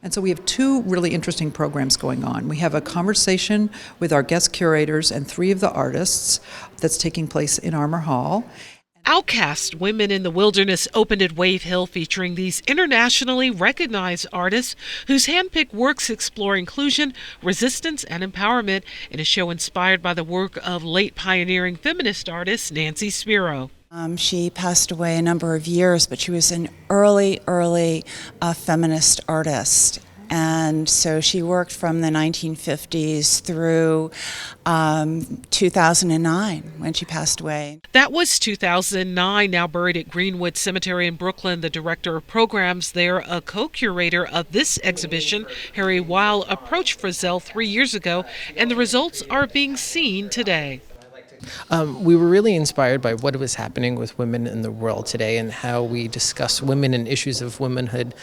And so we have two really interesting programs going on. We have a conversation with our guest curators and three of the artists that's taking place in Armour Hall. OUTCAST Women in the Wilderness opened at Wave Hill, featuring these internationally recognized artists whose handpicked works explore inclusion, resistance, and empowerment in a show inspired by the work of late pioneering feminist artist Nancy Spiro. She passed away a number of years, but she was an early feminist artist. And so she worked from the 1950s through 2009 when she passed away. That was 2009, now buried at Greenwood Cemetery in Brooklyn. The director of programs there, a co-curator of this exhibition, Harry Weil, approached Frizzell 3 years ago, and the results are being seen today. We were really inspired by what was happening with women in the world today and how we discuss women and issues of womanhood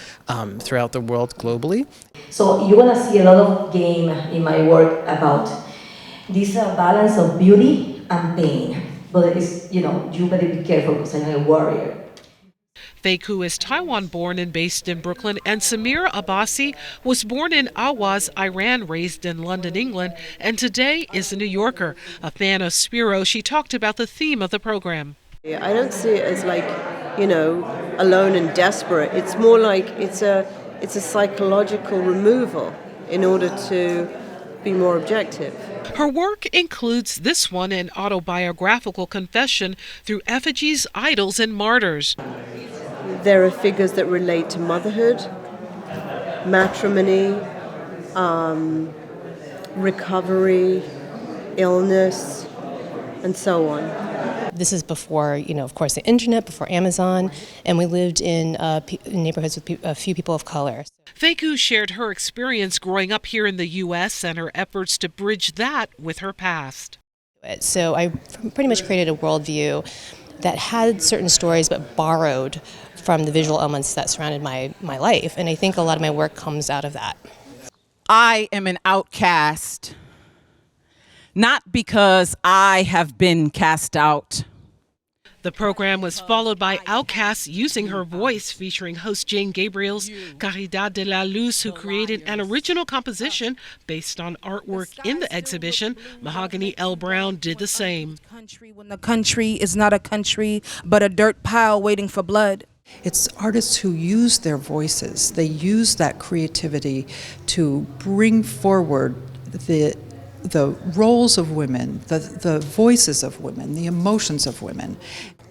throughout the world globally. So you're going to see a lot of game in my work about this balance of beauty and pain. But it's, you better be careful because I'm a warrior. Feiku is Taiwan-born and based in Brooklyn, and Samira Abbasi was born in Awaz, Iran, raised in London, England, and today is a New Yorker. A fan of Spiro, she talked about the theme of the program. I don't see it as alone and desperate. It's more like it's a psychological removal in order to be more objective. Her work includes this one, an autobiographical confession through effigies, idols, and martyrs. There are figures that relate to motherhood, matrimony, recovery, illness, and so on. This is before, of course, the internet, before Amazon, and we lived in neighborhoods with a few people of color. Feiku shared her experience growing up here in the U.S. and her efforts to bridge that with her past. So I pretty much created a worldview that had certain stories but borrowed from the visual elements that surrounded my life, and I think a lot of my work comes out of that. I am an outcast, not because I have been cast out. The program was followed by OUTCAST using her voice, featuring host Jane Gabriel's Caridad de la Luz, who created an original composition based on artwork in the exhibition. Mahogany L. Brown did the same. When the country is not a country, but a dirt pile waiting for blood. It's artists who use their voices. They use that creativity to bring forward the roles of women, the voices of women, the emotions of women.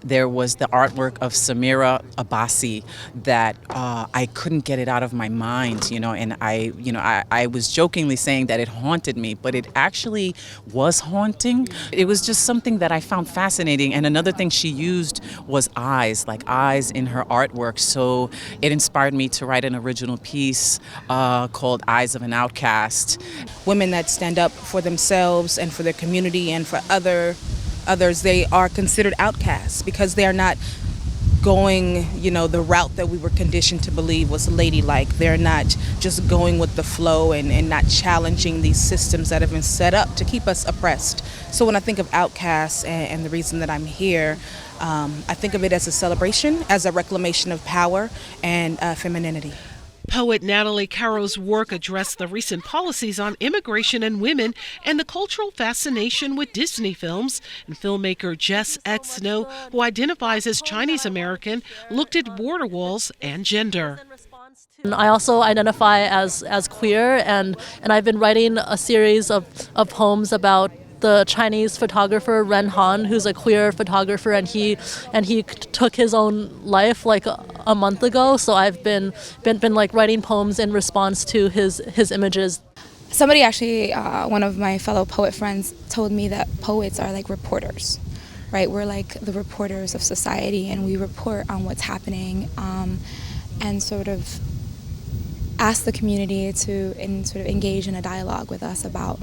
There was the artwork of Samira Abbasi that I couldn't get it out of my mind, and I was jokingly saying that it haunted me, but it actually was haunting. It was just something that I found fascinating. And another thing she used was eyes, like eyes in her artwork. So it inspired me to write an original piece called Eyes of an Outcast. Women that stand up for themselves and for their community and for others, they are considered outcasts because they are not going, the route that we were conditioned to believe was ladylike. They're not just going with the flow and not challenging these systems that have been set up to keep us oppressed. So when I think of outcasts and the reason that I'm here, I think of it as a celebration, as a reclamation of power and femininity. Poet Natalie Caro's work addressed the recent policies on immigration and women and the cultural fascination with Disney films. And filmmaker Jess X. Snow, who identifies as Chinese American, looked at border walls and gender. I also identify as queer, and I've been writing a series of poems about the Chinese photographer Ren Han, who's a queer photographer, and he took his own life like a month ago. So I've been writing poems in response to his images. Somebody actually, one of my fellow poet friends, told me that poets are like reporters, right? We're like the reporters of society, and we report on what's happening, and sort of ask the community to engage in a dialogue with us about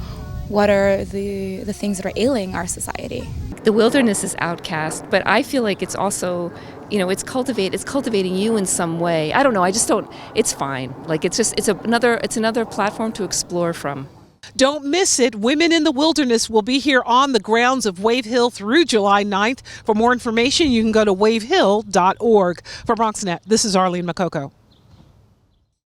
what are the things that are ailing our society. The wilderness is outcast, but I feel like it's also, it's cultivating you in some way. I don't know, it's fine. Like it's another platform to explore from. Don't miss it. Women in the Wilderness will be here on the grounds of Wave Hill through July 9th. For more information, you can go to wavehill.org. For BronxNet, this is Arlene Makoko.